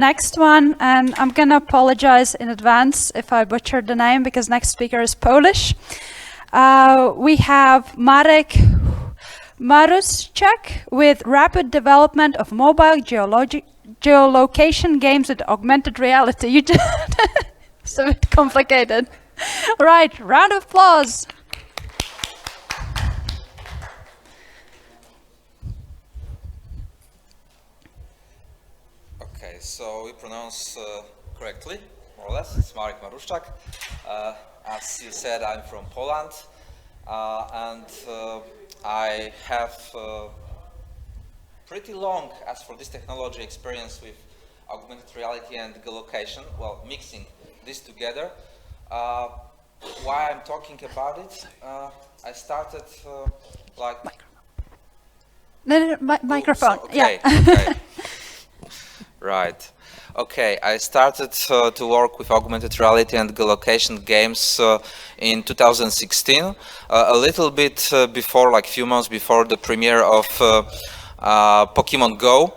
Next one, and I'm gonna apologize in advance if I butcher the name because next speaker is Polish. We have Marek Maruszczak with rapid development of mobile geolocation games with augmented reality. You just it's a bit complicated. Right, round of applause. Okay, so we pronounce correctly, more or less. It's Marek Maruszczak. As you said, I'm from Poland, and I have pretty long, as for this technology, experience with augmented reality and geolocation, well, mixing this together. Why I'm talking about it, I started like... Microphone, Oops, okay, yeah. Okay. Right. Okay, I started to work with augmented reality and geolocation games in 2016, a little bit before, like few months before the premiere of Pokemon Go.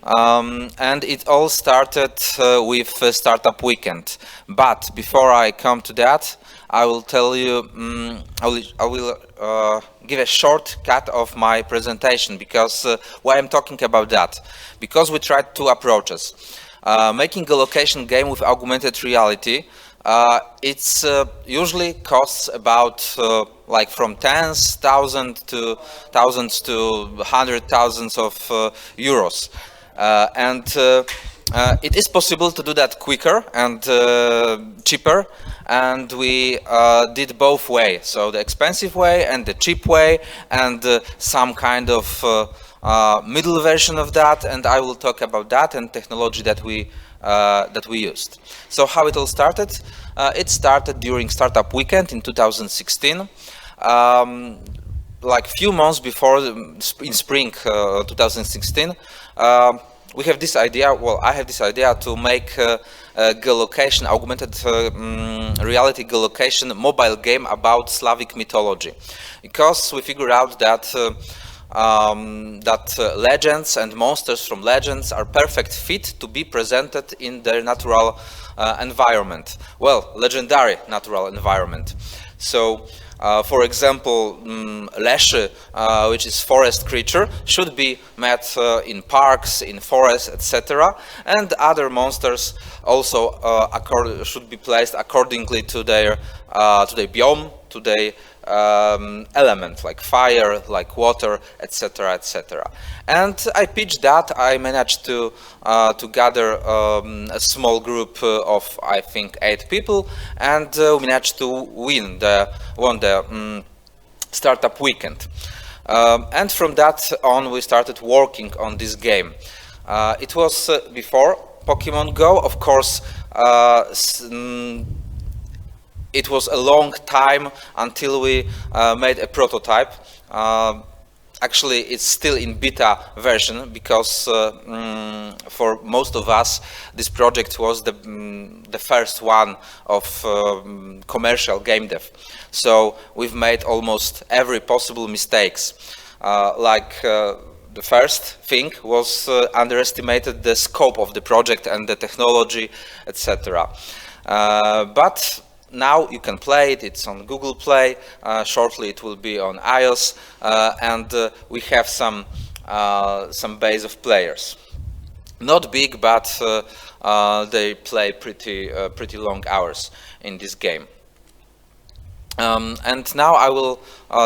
And it all started with Startup Weekend. But before I come to that, I will tell you, I will give a short cut of my presentation, because why I'm talking about that? Because we tried two approaches. Making a location game with augmented reality, it's usually costs about like from tens thousands to hundred thousands of euros. It is possible to do that quicker and cheaper, and we did both ways, so the expensive way and the cheap way, and some kind of middle version of that, and I will talk about that and technology that we used. So how it all started? It started during Startup Weekend in 2016. Like few months before, in spring 2016, we have this idea, well, I have this idea to make a geolocation, augmented reality geolocation mobile game about Slavic mythology. Because we figured out that legends and monsters from legends are perfect fit to be presented in their natural environment. Well, legendary natural environment. So, for example, Leszy, which is forest creature, should be met in parks, in forests, etc. And other monsters also should be placed accordingly to their biome, to their element, like fire, like water, etc., etc. And I pitched that. I managed to gather a small group of, I think, 8 people, and we managed to won the Startup Weekend. And from that on, we started working on this game. It was before Pokemon Go, of course. It was a long time until we made a prototype. Actually, it's still in beta version, because for most of us, this project was the first one of commercial game dev. So we've made almost every possible mistakes. The first thing was underestimated the scope of the project and the technology, etc. But now you can play it. It's on Google Play. Shortly it will be on iOS, and we have some base of players. Not big, but they play pretty long hours in this game. And now I will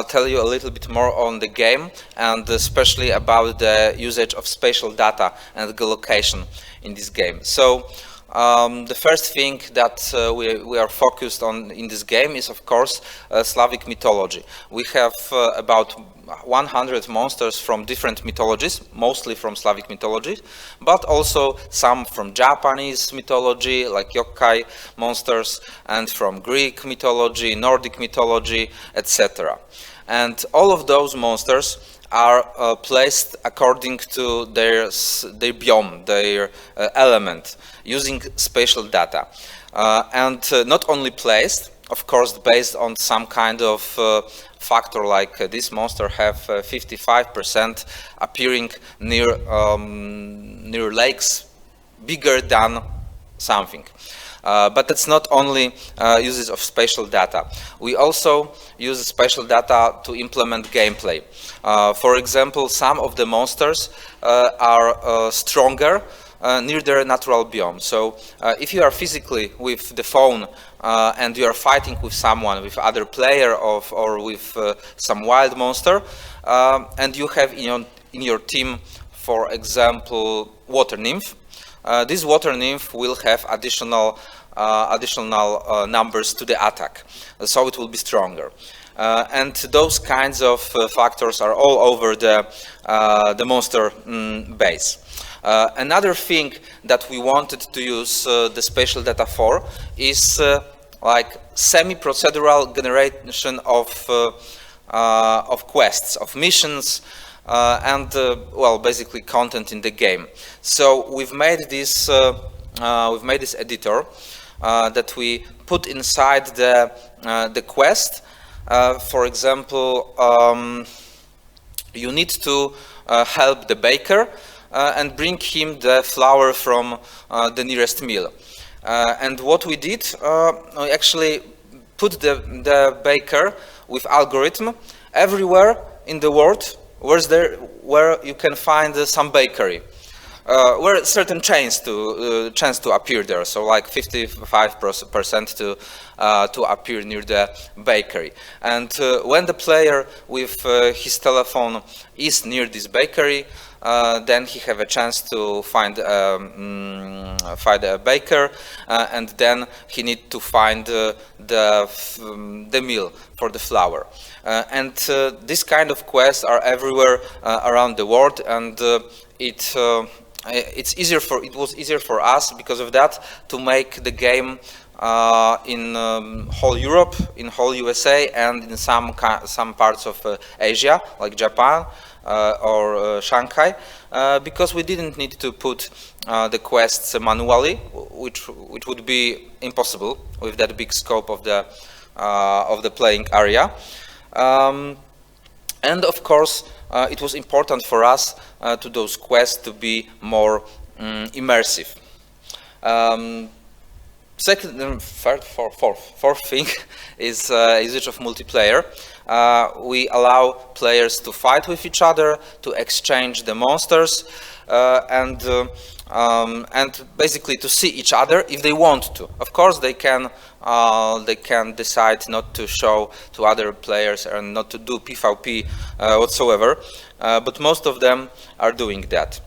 tell you a little bit more on the game, and especially about the usage of spatial data and geolocation in this game. So the first thing that we are focused on in this game is, of course, Slavic mythology. We have about 100 monsters from different mythologies, mostly from Slavic mythology, but also some from Japanese mythology, like yokai monsters, and from Greek mythology, Nordic mythology, etc. And all of those monsters are placed according to their biome, their element, using spatial data. And not only placed, of course, based on some kind of factor, like this monster have 55% appearing near lakes, bigger than something. But it's not only uses of spatial data. We also use spatial data to implement gameplay. For example, some of the monsters are stronger near their natural biome. So if you are physically with the phone and you are fighting with someone, with other player or with some wild monster, and you have in your team, for example, water nymph, this water nymph will have additional numbers to the attack, so it will be stronger. And those kinds of factors are all over the monster base. Another thing that we wanted to use the spatial data for is like semi-procedural generation of quests, of missions, and well, basically content in the game. So we've made this editor that we put inside the quest. For example, you need to help the baker and bring him the flour from the nearest mill. And what we did, we actually put the baker with algorithm everywhere in the world where you can find some bakery. Where certain chance to appear there, so like 55% to appear near the bakery. And when the player with his telephone is near this bakery, then he have a chance to find a baker, and then he need to find the mill for the flour. And this kind of quests are everywhere around the world, and it was easier for us because of that to make the game in whole Europe, in whole USA, and in some parts of Asia, like Japan or Shanghai, because we didn't need to put the quests manually, which would be impossible with that big scope of the playing area. And of course, it was important for us to those quests to be more immersive. Fourth thing is usage of multiplayer. We allow players to fight with each other, to exchange the monsters, and basically to see each other if they want to. Of course, they can decide not to show to other players and not to do PvP whatsoever, but most of them are doing that.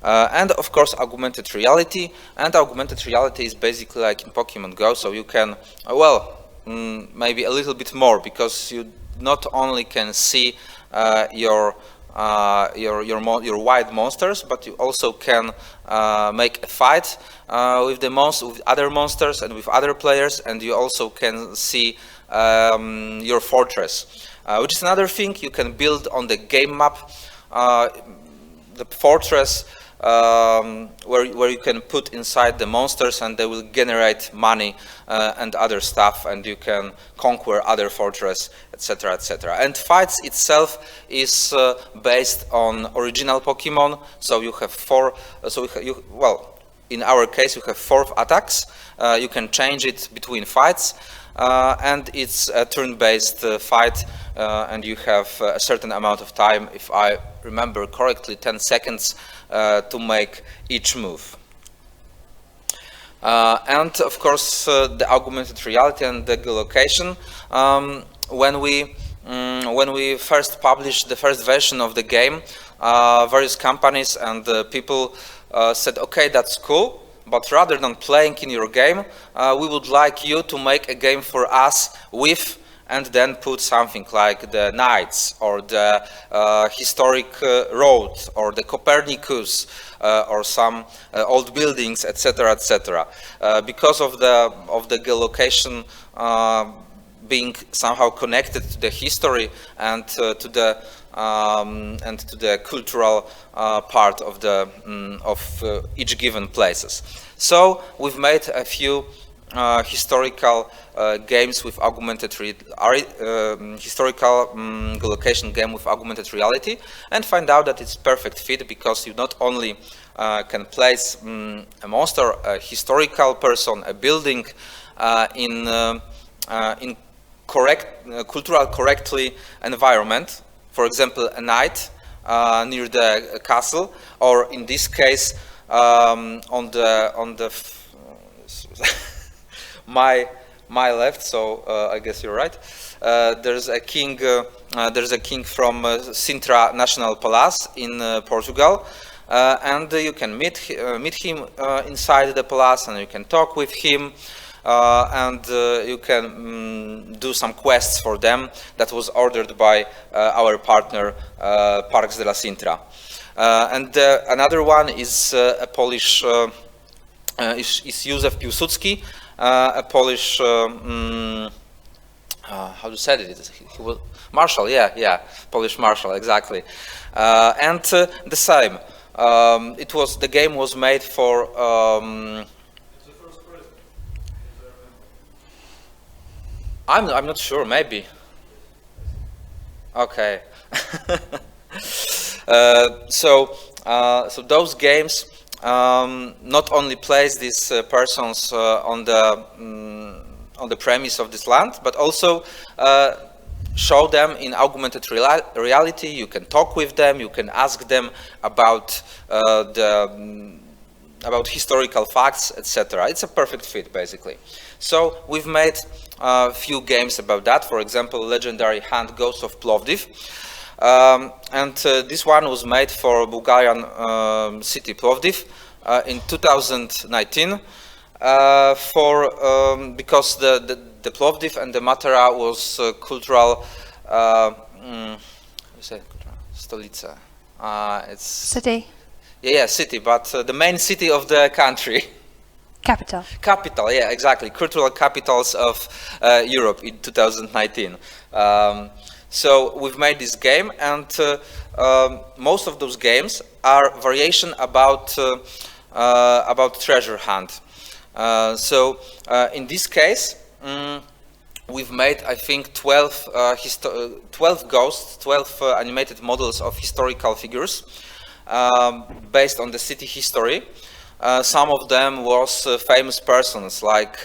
And of course, augmented reality. And augmented reality is basically like in Pokemon Go, so you can, well, maybe a little bit more, because you not only can see your wild monsters, but you also can make a fight with other monsters and with other players, and you also can see your fortress, which is another thing you can build on the game map. The fortress where you can put inside the monsters, and they will generate money and other stuff, and you can conquer other fortress, etc., etc. And fights itself is based on original Pokemon, so you have well, in our case, you have 4 attacks. You can change it between fights, and it's a turn-based fight, and you have a certain amount of time, if I remember correctly, 10 seconds to make each move. And of course, the augmented reality and the geolocation. When we first published the first version of the game, various companies and people said, okay, that's cool, but rather than playing in your game, we would like you to make a game for us with, and then put something like the Knights or the historic road or the Copernicus or some old buildings, etc., etc. Because of the geolocation being somehow connected to the history and to the cultural part of each given places. So we've made a few historical games with augmented historical geolocation game with augmented reality, and find out that it's perfect fit, because you not only can place a monster, a historical person, a building in correct, cultural correctly environment. For example, a knight near the castle, or in this case, on the my left. So I guess you're right. There's a king. There's a king from Sintra National Palace in Portugal, and you can meet him inside the palace, and you can talk with him. And you can do some quests for them that was ordered by our partner Parks de la Sintra. And another one is a Polish, is Józef Piłsudski, a Polish, how to say it? He was marshal, yeah, Polish marshal, exactly. And the same. The game was made for. I'm not sure, maybe. Okay. So those games not only place these persons on the premise of this land, but also show them in augmented reality. You can talk with them. You can ask them about about historical facts, etc. It's a perfect fit, basically. So we've made a few games about that. For example, legendary Hand Ghost of Plovdiv. And this one was made for Bulgarian city Plovdiv in 2019 because the Plovdiv and the Matera was cultural stolica. It's City. Yeah, city, but the main city of the country. Capital. Capital, yeah, exactly. Cultural capitals of Europe in 2019. So we've made this game, and most of those games are variation about treasure hunt. So in this case, we've made, I think, 12 ghosts, 12 animated models of historical figures based on the city history. Some of them was famous persons like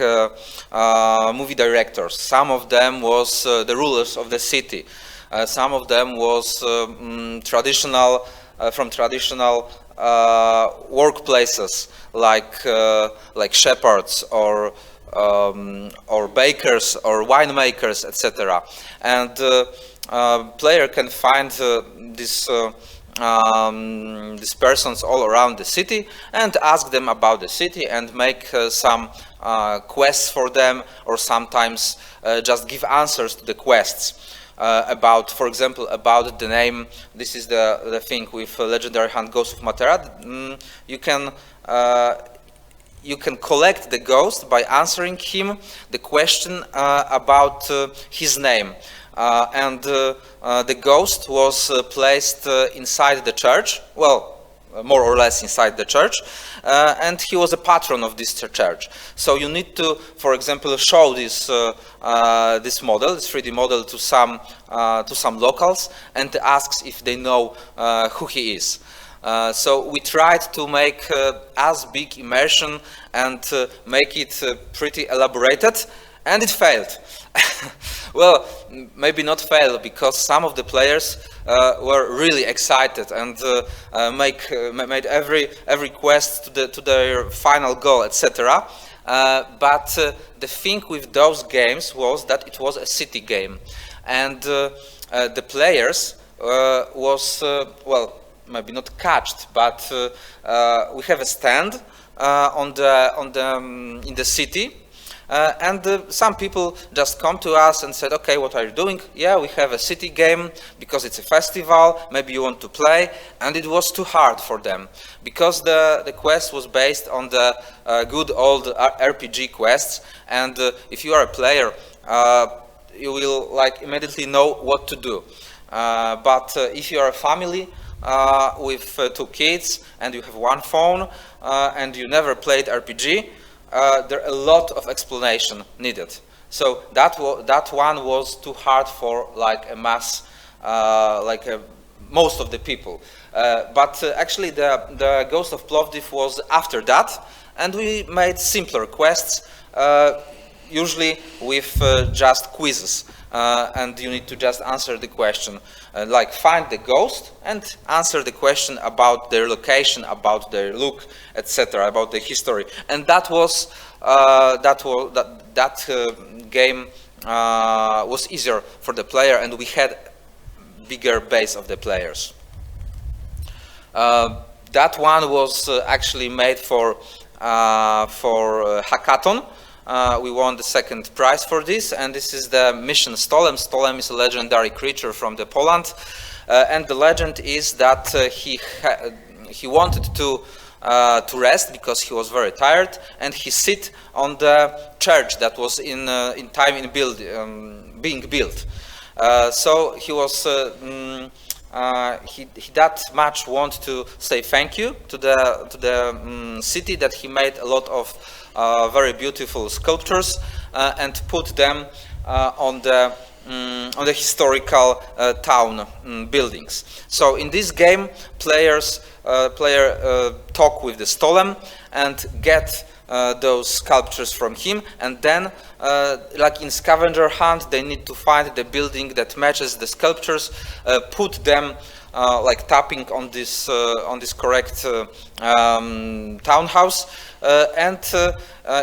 movie directors. Some of them was the rulers of the city. Some of them was traditional workplaces like shepherds or bakers or winemakers, etc. And player can find these persons all around the city and ask them about the city and make some quests for them, or sometimes just give answers to the quests about, for example, about the name. This is the thing with legendary Hand Ghost of Matera. You can collect the ghost by answering him the question about his name. And the ghost was placed inside the church, well, more or less inside the church, and he was a patron of this church. So you need to, for example, show this this model, this 3D model, to some locals, and asks if they know who he is. So we tried to make as big immersion and make it pretty elaborated, and it failed. Well, maybe not failed, because some of the players were really excited and made every quest to their final goal, etc. But the thing with those games was that it was a city game, and the players was well, maybe not catched, but we have a stand in the city. And some people just come to us and said, okay, what are you doing? Yeah, we have a city game because it's a festival, maybe you want to play. And it was too hard for them, because the quest was based on the good old RPG quests. And if you are a player, you will immediately know what to do. But if you are a family with 2 kids and you have 1 phone and you never played RPG, there are a lot of explanation needed. So that one was too hard for a mass, most of the people. But actually the Ghost of Plovdiv was after that, and we made simpler quests, usually with just quizzes. And you need to just answer the question, like find the ghost and answer the question about their location, about their look, etc., about the history. And that was game was easier for the player, and we had bigger base of the players. That one was actually made for hackathon. We won the second prize for this, and this is the mission Stolem. Stolem is a legendary creature from the Poland, and the legend is that he wanted to rest because he was very tired, and he sit on the church that was in being built. So he was he that much want to say thank you to the city that he made a lot of very beautiful sculptures and put them on the historical town buildings. So in this game, player talk with the Stolem and get those sculptures from him, and then like in scavenger hunt, they need to find the building that matches the sculptures, put them like tapping on this correct townhouse, and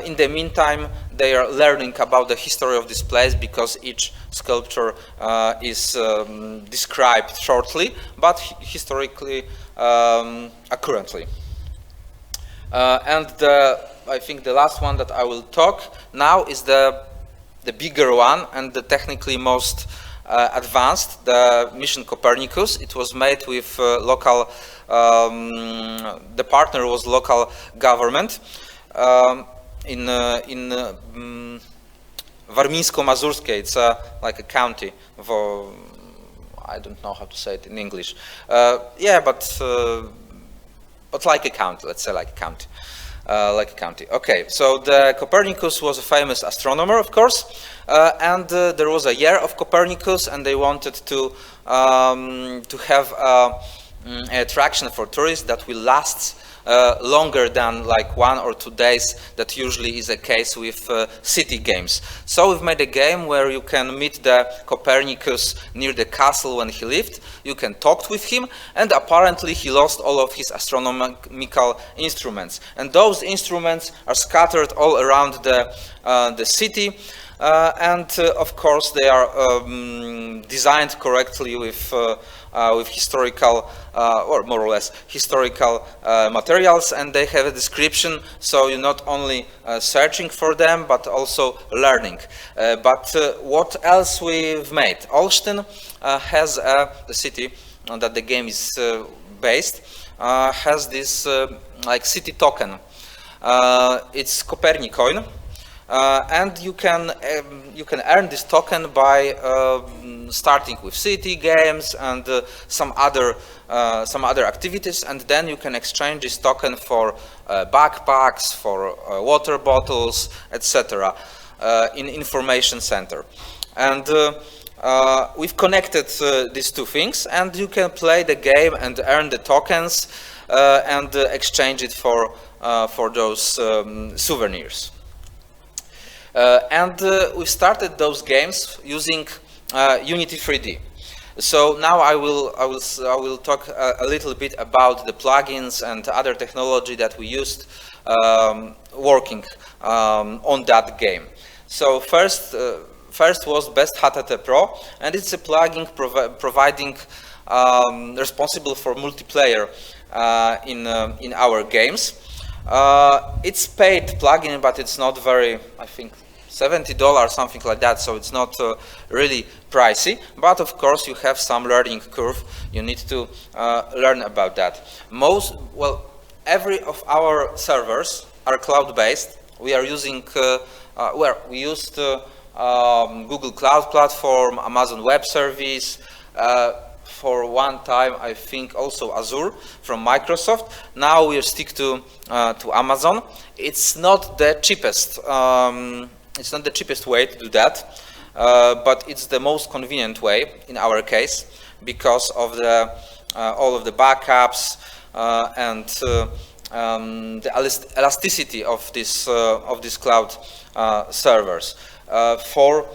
in the meantime they are learning about the history of this place, because each sculpture is described shortly but historically accurately. And I think the last one that I will talk now is the bigger one and the technically most advanced, the mission Copernicus. It was made with local, the partner was local government in Warmińsko-Mazurskie. It's like a county of, I don't know how to say it in English. Yeah, but like a county, let's say like a county. Like a county. Okay, so the Copernicus was a famous astronomer, of course, and there was a year of Copernicus, and they wanted to have an attraction for tourists that will last longer than like 1 or 2 days. That usually is a case with city games. So we've made a game where you can meet the Copernicus near the castle when he lived. You can talk with him, and apparently he lost all of his astronomical instruments, and those instruments are scattered all around the city. And of course they are designed correctly with historical or more or less historical materials, and they have a description, so you're not only searching for them but also learning. But what else we've made? Olsztyn has the city that the game is based has this like city token. It's Copernicoin. And you can earn this token by starting with city games and some other activities, and then you can exchange this token for backpacks, for water bottles, etc. In information center. And we've connected these two things, and you can play the game and earn the tokens and exchange it for those souvenirs. And we started those games using Unity 3D. So now I will talk a little bit about the plugins and other technology that we used working on that game. So first was Best HTT Pro, and it's a plugin providing responsible for multiplayer in our games. It's paid plugin, but it's not very, I think, $70, something like that, so it's not really pricey, but of course you have some learning curve. You need to learn about that. Every of our servers are cloud-based. We are using, we used Google Cloud Platform, Amazon Web Service, for one time I think also Azure from Microsoft. Now we stick to Amazon. It's not the cheapest. It's not the cheapest way to do that, but it's the most convenient way in our case, because of the all of the backups and the elasticity of this cloud servers. For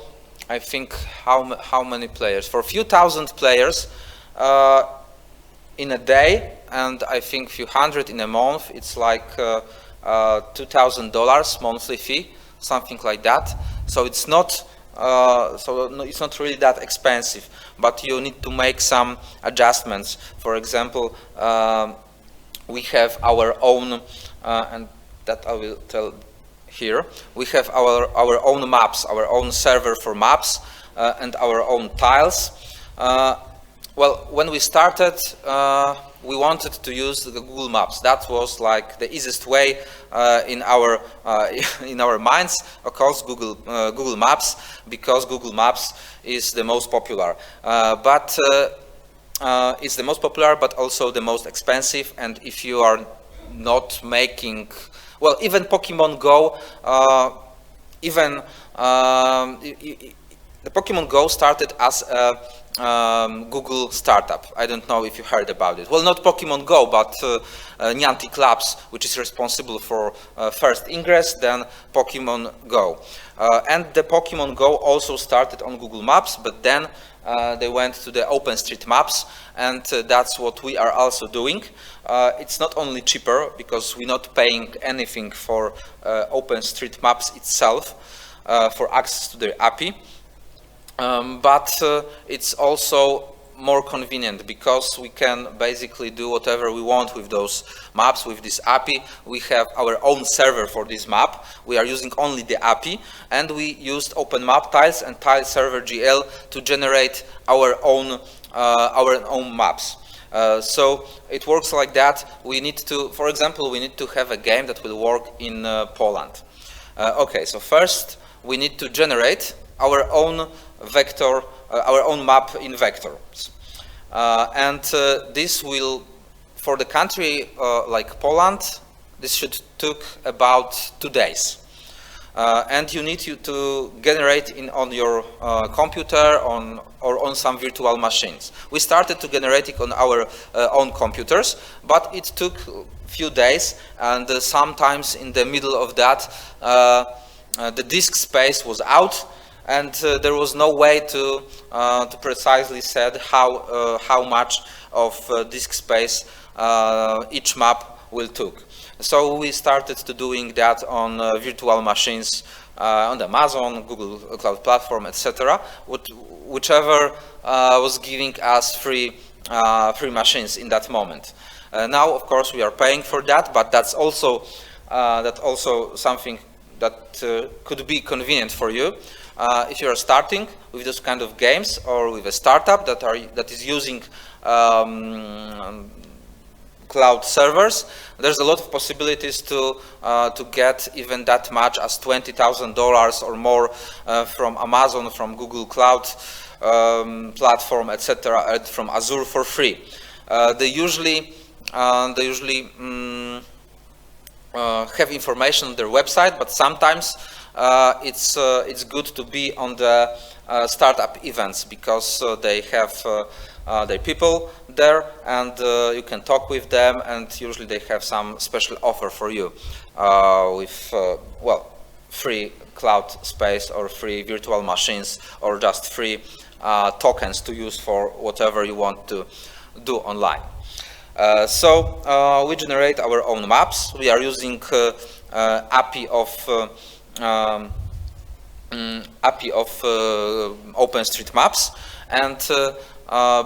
I think how many players? For a few thousand players in a day, and I think few hundred in a month. It's like $2,000 monthly fee, something like that. So it's not it's not really that expensive, but you need to make some adjustments. For example, we have our own, and that I will tell here. We have our own maps, our own server for maps, and our own tiles. Well, when we started, we wanted to use the Google Maps. That was like the easiest way in our minds. Of course, Google Maps, because Google Maps is the most popular. But it's the most popular, but also the most expensive. And if you are not making, well, even Pokemon Go, the Pokemon Go started as a Google startup. I don't know if you heard about it. Well, not Pokemon Go, but Niantic Labs, which is responsible for first Ingress, then Pokemon Go. And the Pokemon Go also started on Google Maps, but then they went to the OpenStreetMaps, and that's what we are also doing. It's not only cheaper, because we're not paying anything for OpenStreetMaps itself, for access to their API. But it's also more convenient, because we can basically do whatever we want with those maps, with this API. We have our own server for this map. We are using only the API, and we used Open Map Tiles and Tile Server GL to generate our own maps. So it works like that. We need to, for example, we need to have a game that will work in Poland. Okay, so first we need to generate our own vector, our own map in vectors. And this will, for the country like Poland, this should took about 2 days. And you need to generate on your computer or on some virtual machines. We started to generate it on our own computers, but it took a few days, and sometimes in the middle of that, the disk space was out, and there was no way to precisely set how much of disk space each map will took. So we started to doing that on virtual machines on the Amazon, Google Cloud Platform, etc. Whichever was giving us free machines in that moment. Now, of course, we are paying for that, but that's also something that could be convenient for you. If you are starting with those kind of games, or with a startup that is using cloud servers, there's a lot of possibilities to get even that much as $20,000 or more from Amazon, from Google Cloud Platform, etc., and from Azure for free. They usually have information on their website, but sometimes it's good to be on the startup events, because they have their people there, and you can talk with them, and usually they have some special offer for you with well, free cloud space, or free virtual machines, or just free tokens to use for whatever you want to do online. So we generate our own maps. We are using API of OpenStreetMaps, and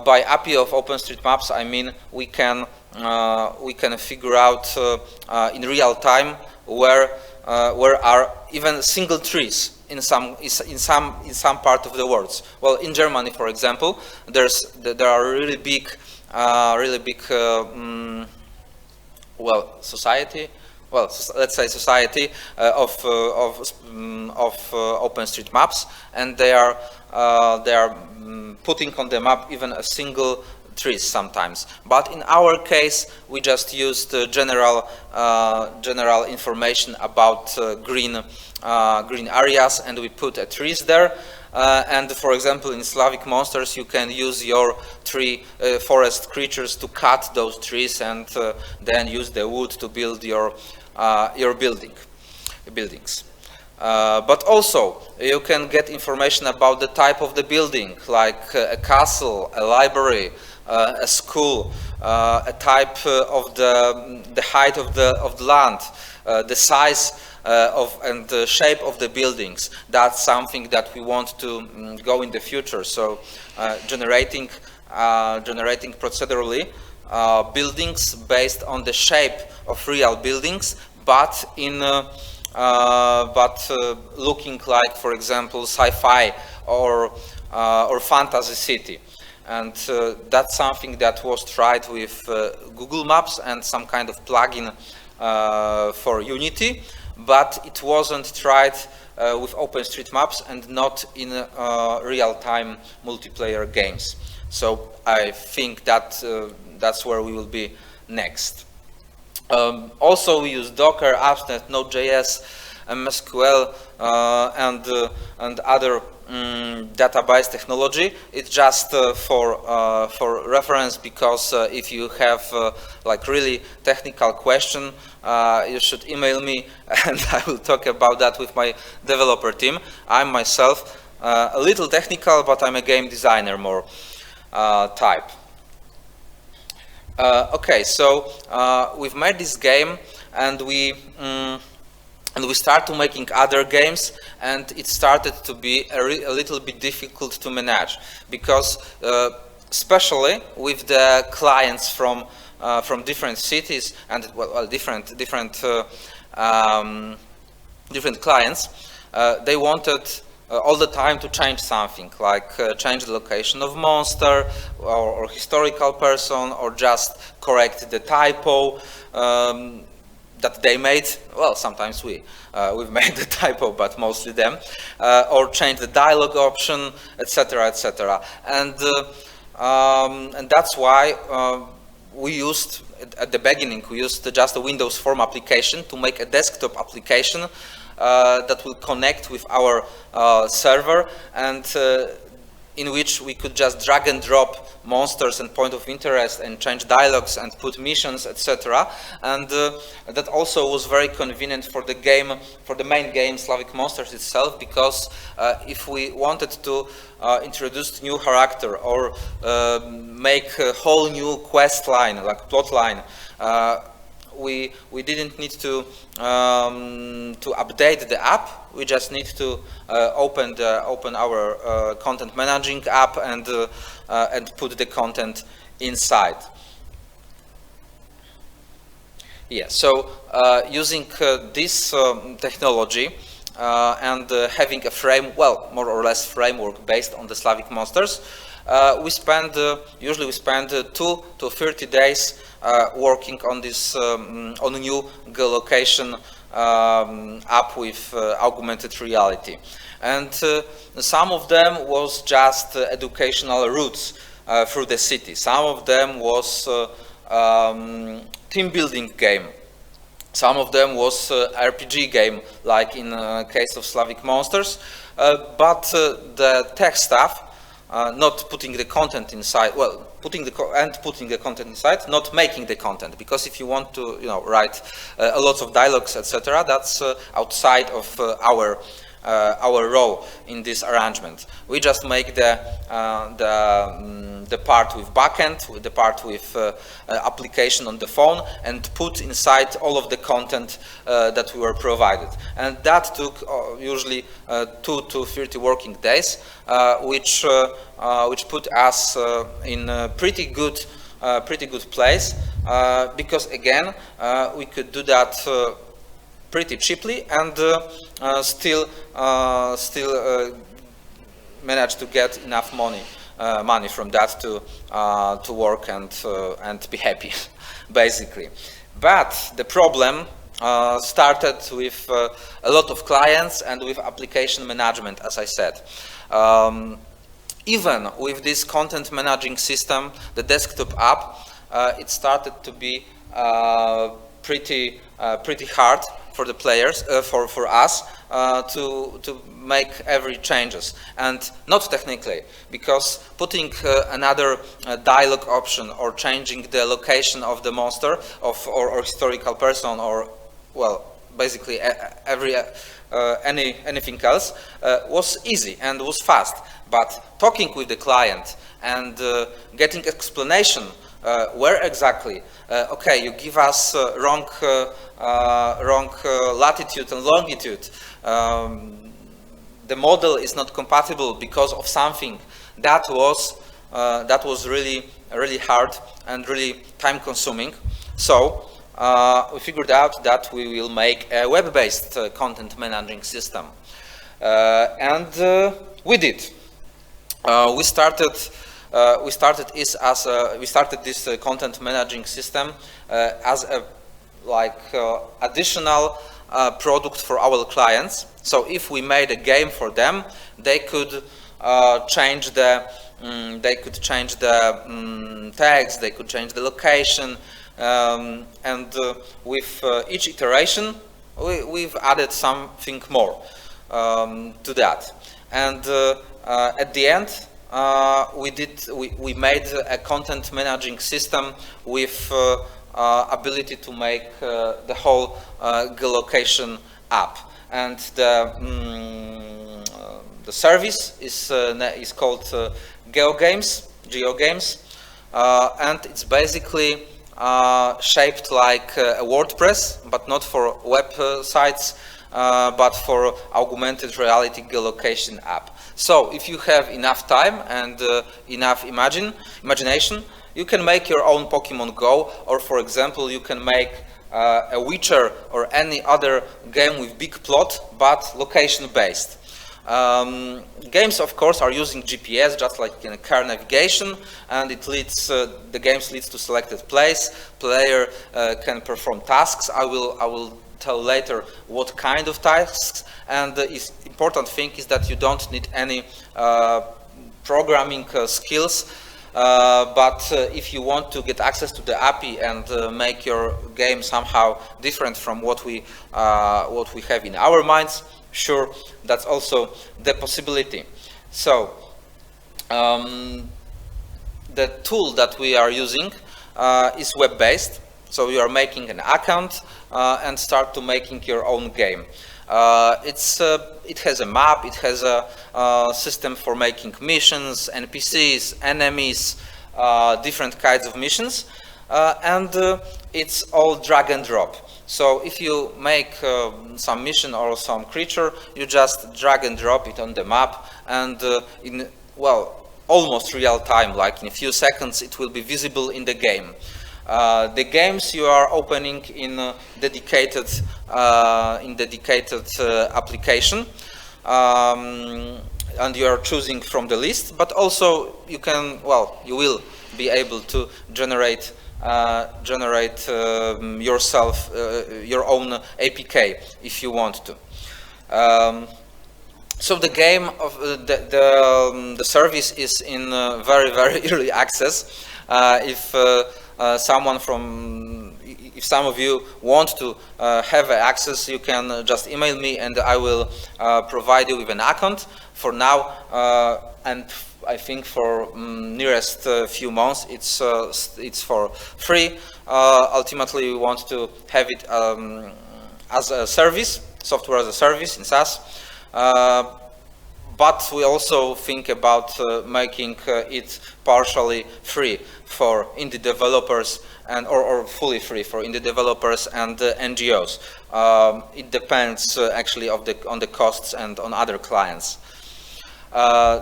by API of OpenStreetMaps, I mean we can figure out in real time where are even single trees in some part of the world. Well, in Germany, for example, there are really big well, society. Well, let's say society of OpenStreetMaps, and they are putting on the map even a single trees sometimes. But in our case, we just used general information about green areas, and we put trees there. and for example in Slavic Monsters you can use your forest creatures to cut those trees and then use the wood to build your buildings. But also you can get information about the type of the building, like a castle, a library, a school, a type of the height of the land, the size and the shape of the buildings. That's something that we want to go in the future. So generating procedurally buildings based on the shape of real buildings, but looking like, for example, sci-fi or fantasy city. And that's something that was tried with Google Maps and some kind of plugin for Unity, but it wasn't tried with OpenStreetMaps and not in real-time multiplayer games. So I think that that's where we will be next. Also, we use Docker, Apps.NET, Node.js, MSQL, and other database technology. It's just for reference, because if you have like really technical question, you should email me and I will talk about that with my developer team. I'm myself a little technical, but I'm a game designer more type. Okay, so we've made this game and we started making other games, and it started to be a little bit difficult to manage, because especially with the clients from different cities and different clients, they wanted all the time to change something, like change the location of monster or historical person, or just correct the typo that they made. Well, sometimes we've made the typo, but mostly them, or change the dialogue option, etc., etc. And that's why we used at the beginning just a Windows Form application to make a desktop application that will connect with our server, and in which we could just drag and drop monsters and point of interest and change dialogues and put missions, etc. And that also was very convenient for the game, for the main game Slavic Monsters itself, because if we wanted to introduce new character or make a whole new quest line, like plot line, we didn't need to update the app. We just need to open our content managing app and put the content inside. Yeah. So using this technology and having a more or less framework based on the Slavic Monsters, usually we spend 2 to 30 days working on this on a new geolocation app with augmented reality. And some of them was just educational routes through the city. Some of them was team building game. Some of them was RPG game, like in case of Slavic Monsters. But the tech stuff, not putting the content inside, putting the content inside, not making the content, because if you want to write a lot of dialogues, etc., that's outside of our role in this arrangement. We just make the part with backend, with the part with application on the phone, and put inside all of the content that we were provided. And that took usually 2 to 30 working days, which put us in a pretty good place, because again we could do that pretty cheaply and still manage to get enough money from that to work and be happy, basically. But the problem started with a lot of clients and with application management, as I said. Even with this content managing system, the desktop app, it started to be pretty hard for the players, for us to make every changes, and not technically, because putting another dialogue option or changing the location of the monster or historical person, or well, basically anything else was easy and was fast. But talking with the client and getting explanation where exactly, okay, you give us wrong latitude and longitude, the model is not compatible because of something, that was really hard and really time consuming. So we figured out that we will make a web-based content managing system, and we did. We started this content managing system as a additional product for our clients. So if we made a game for them, they could change the tags, they could change the location, and with each iteration, we've added something more to that. And at the end, we made a content managing system with ability to make the whole geolocation app. And the service is called GeoGames, and it's basically shaped like a WordPress, but not for websites, but for augmented reality geolocation app. So if you have enough time and enough imagination, you can make your own Pokemon Go, or for example, you can make a Witcher or any other game with big plot, but location based. Games, of course, are using GPS, just like in a car navigation, and it leads the games leads to selected place. Player can perform tasks. I will tell later what kind of tasks. And the important thing is that you don't need any programming skills. But if you want to get access to the API and make your game somehow different from what we have in our minds, sure, that's also the possibility. So the tool that we are using is web-based. So you are making an account and start to making your own game. It has a map, it has a system for making missions, NPCs, enemies, different kinds of missions, and it's all drag and drop. So if you make some mission or some creature, you just drag and drop it on the map, and in, well, almost real time, like in a few seconds, it will be visible in the game. The games you are opening in dedicated application, and you are choosing from the list. But also you can, well, you will be able to generate yourself your own APK if you want to. So the game of the service is in very early access. If some of you want to have access, you can just email me and I will provide you with an account. For now, and I think for nearest few months, it's for free. Ultimately, we want to have it as a service, software as a service in SaaS. But we also think about making it partially free for indie developers and or fully free for indie developers and NGOs. It depends actually on the costs and on other clients.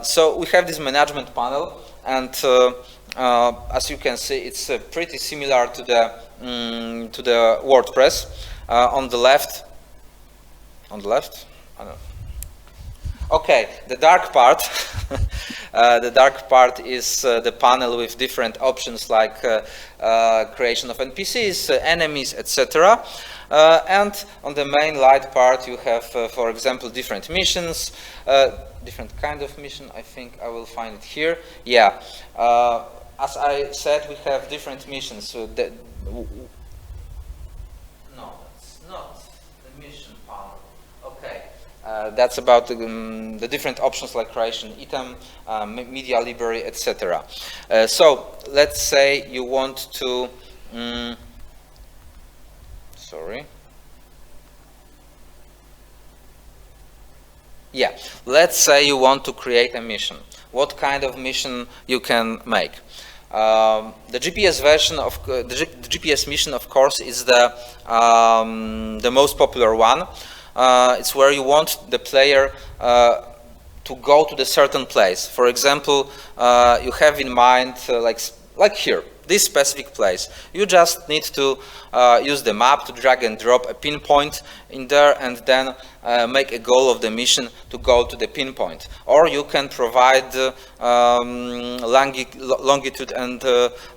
So we have this management panel, and as you can see, it's pretty similar to the WordPress. On the left. I don't know. Okay, the dark part. The dark part is the panel with different options like creation of NPCs, enemies, etc. And on the main light part, you have, for example, different missions, different kind of mission. I think I will find it here. Yeah, as I said, we have different missions. So no, it's not the mission. That's about the different options like creation item, media library, etc. So let's say you want to sorry. Yeah, let's say you want to create a mission. What kind of mission you can make? The GPS version of the GPS mission, of course, is the most popular one. It's where you want the player to go to the certain place. For example, you have in mind like here, this specific place. You just need to use the map to drag and drop a pinpoint in there, and then make a goal of the mission to go to the pinpoint. Or you can provide longitude and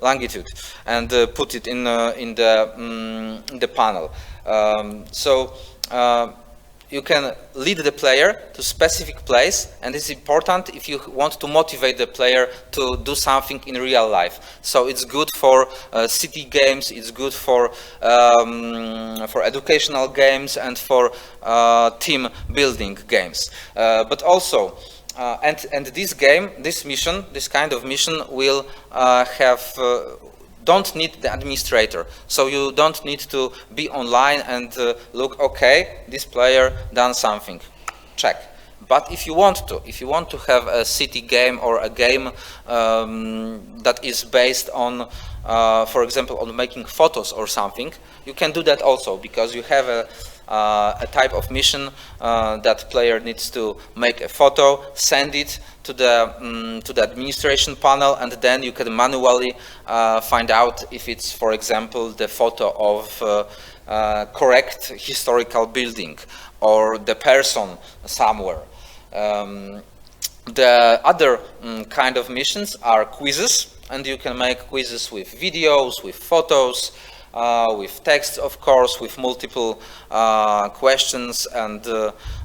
longitude and put it in the panel. You can lead the player to specific place, and it's important if you want to motivate the player to do something in real life. So it's good for city games, it's good for educational games and for team building games. But also, and this game, this mission, this kind of mission will don't need the administrator, so you don't need to be online and look, okay, this player done something, check. But if you want to have a city game or a game that is based on, for example, on making photos or something, you can do that also, because you have a type of mission that player needs to make a photo, send it to the administration panel, and then you can manually find out if it's, for example, the photo of correct historical building or the person somewhere. The other kind of missions are quizzes, and you can make quizzes with videos, with photos, with text, of course, with multiple questions and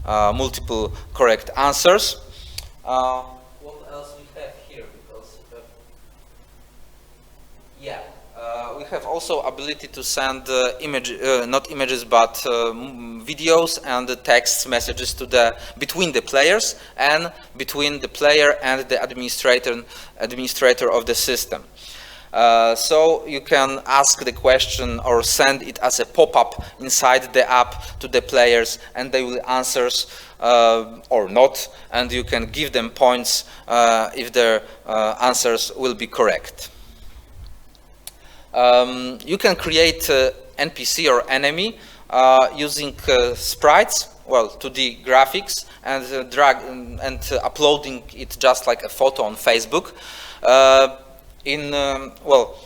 multiple correct answers. What else we have here? Because we have also ability to send not images, but videos and text messages to between the players and between the player and the administrator of the system. So you can ask the question or send it as a pop-up inside the app to the players, and they will answer or not, and you can give them points if their answers will be correct. You can create NPC or enemy using sprites, well, 2D graphics, and drag and uploading it just like a photo on Facebook. Well,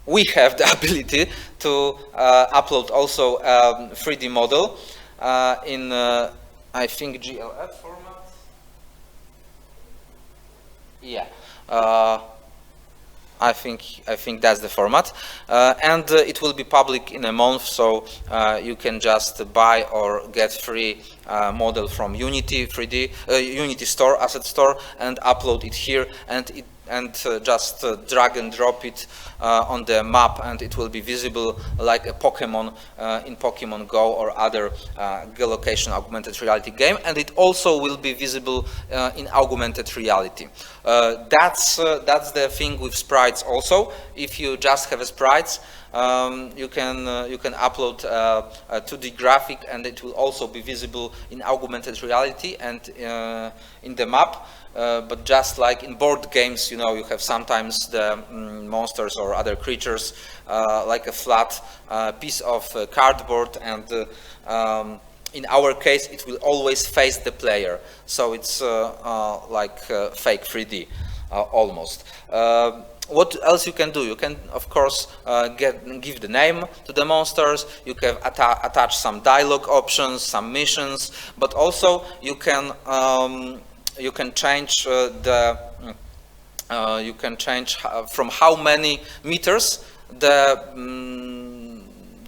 we have the ability to upload also 3D model in I think GLF format. Yeah, I think that's the format, and it will be public in a month, so you can just buy or get free model from Unity 3D Unity store, asset store, and upload it here, and just drag and drop it on the map, and it will be visible like a Pokemon in Pokemon Go or other geolocation augmented reality game, and it also will be visible in augmented reality. That's the thing with sprites also. If you just have a sprites, you can upload a 2D graphic, and it will also be visible in augmented reality and in the map. But just like in board games, you know, you have sometimes the monsters or other creatures like a flat piece of cardboard, and in our case it will always face the player, so it's like fake 3D almost. What else you can do? You can, of course, give the name to the monsters. You can attach some dialogue options, some missions, but also you can change from how many meters the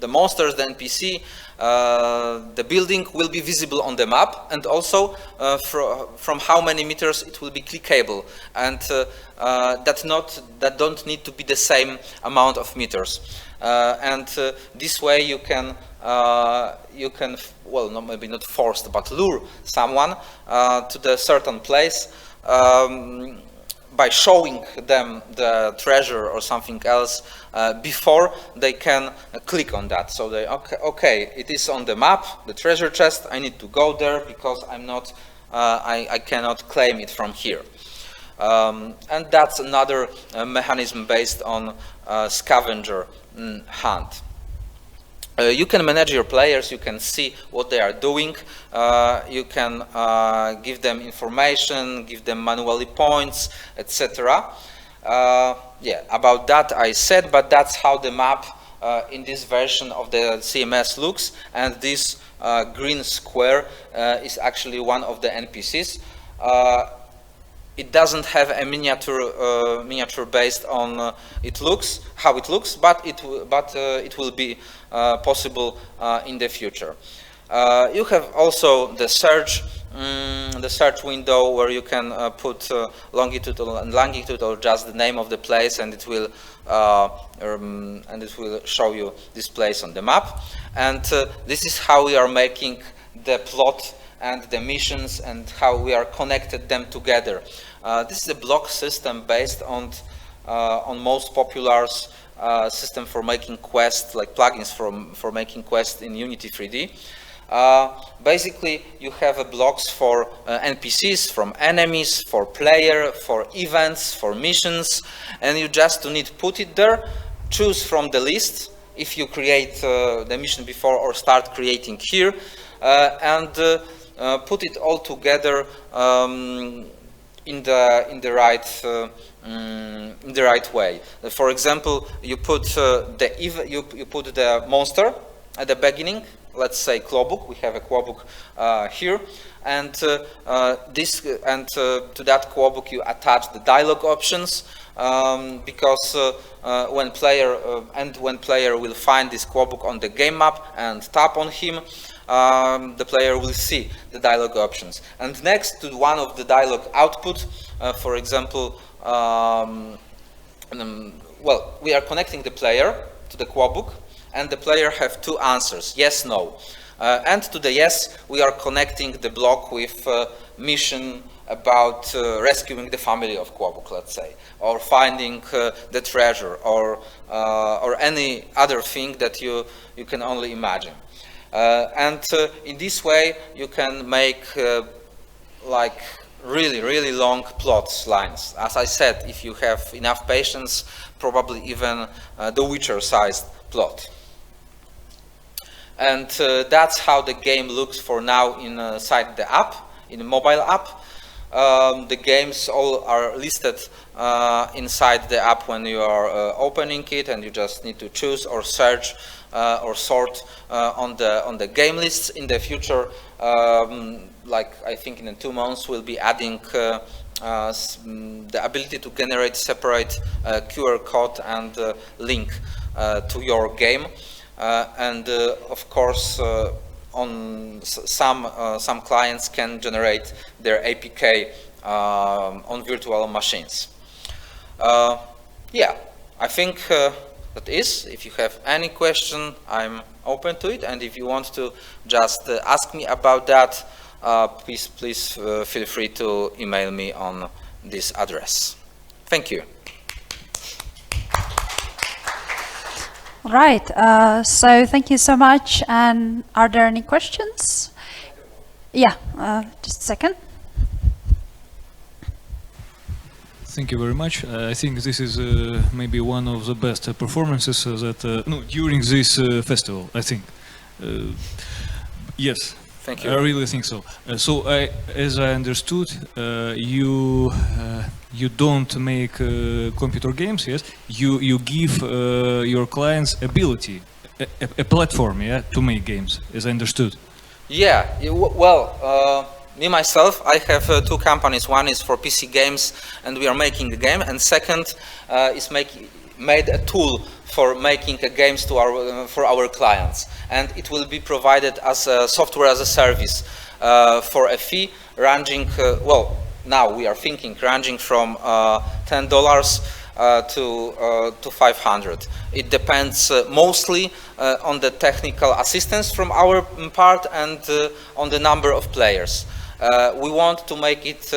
monsters, the NPC, the building will be visible on the map, and also from how many meters it will be clickable, and that don't need to be the same amount of meters. And this way you can you can, well, no, maybe not forced, but lure someone to the certain place by showing them the treasure or something else before they can click on that. So they, okay, it is on the map, the treasure chest, I need to go there because I'm not, I cannot claim it from here. And that's another mechanism based on scavenger hunt. You can manage your players, you can see what they are doing, you can give them information, give them manually points, etc. Yeah, about that I said, but that's how the map in this version of the CMS looks, and this green square is actually one of the NPCs. It doesn't have a miniature based on how it looks, but it will be possible in the future. You have also the search window where you can put longitudinal and longitude or just the name of the place, and it will show you this place on the map. And this is how we are making the plot and the missions and how we are connected them together. This is a block system based on most popular system for making quests, like plugins for making quests in Unity 3D. Basically, you have blocks for NPCs, from enemies, for player, for events, for missions, and you just need to put it there, choose from the list if you create the mission before or start creating here, and put it all together in the right way. For example, you put the monster at the beginning. Let's say Clawbook. We have a Clawbook here, and to that Clawbook you attach the dialogue options, because when player will find this Clawbook on the game map and tap on him, the player will see the dialogue options. And next to one of the dialogue output, for example, well, we are connecting the player to the Clawbook, and the player have two answers, yes, no. And to the yes, we are connecting the block with mission about rescuing the family of Clawbook, let's say, or finding the treasure, or any other thing that you can only imagine. And in this way, you can make like really long plots lines. As I said, if you have enough patience, probably even the Witcher-sized plot. And that's how the game looks for now inside the app, in the mobile app. The games all are listed inside the app when you are opening it, and you just need to choose or search or sort on the game lists. In the future, like I think in 2 months, we'll be adding the ability to generate separate QR code and link to your game. And of course, on some clients can generate their APK on virtual machines. Yeah, I think that is. If you have any question, I'm open to it, and if you want to just ask me about that, please feel free to email me on this address. Thank you. Right, so thank you so much. And are there any questions? Yeah, just a second. Thank you very much. I think this is maybe one of the best performances that during this festival, I think. Yes. Thank you. I really think so. So, as I understood, you don't make computer games. Yes, you give your clients ability, a platform, yeah, to make games. As I understood. Yeah. Well, me myself, I have 2 companies. One is for PC games, and we are making a game, and second is made a tool for making games for our clients, and it will be provided as a software as a service for a fee ranging. Well, now we are thinking ranging from $10 to 500. It depends mostly on the technical assistance from our part and on the number of players. We want to make it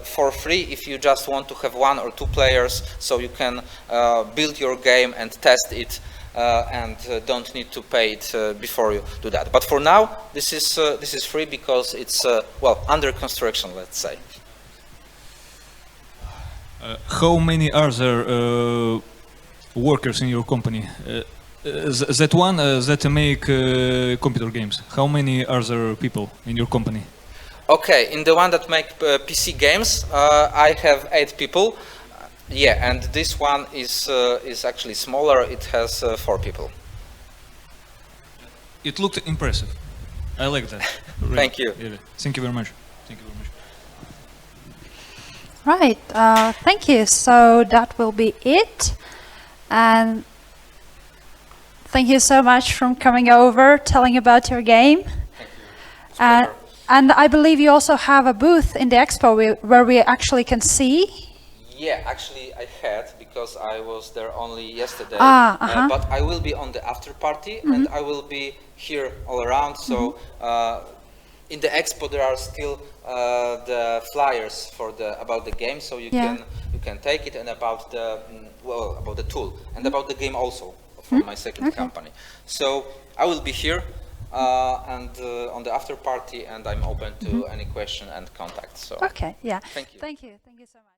for free if you just want to have 1 or 2 players, so you can build your game and test it and don't need to pay it before you do that. But for now, this is free because it's well, under construction, let's say. How many are there workers in your company? That one that make computer games. How many are there people in your company? Okay, in the one that make PC games, I have 8 people. Yeah, and this one is actually smaller. It has 4 people. It looked impressive. I like that. Really. Thank you. Really. Thank you very much. Thank you very much. Right, thank you. So that will be it. And thank you so much for coming over, telling about your game. Thank you. And I believe you also have a booth in the expo where we actually can see. Yeah, actually I had, because I was there only yesterday. But I will be on the after party, and I will be here all around. So in the expo there are still the flyers for about the game, so you can take it, and about the about the tool and about the game also from my second company. So I will be here and on the after party, and I'm open to any question and contact. So Okay, yeah. thank you. Thank you so much.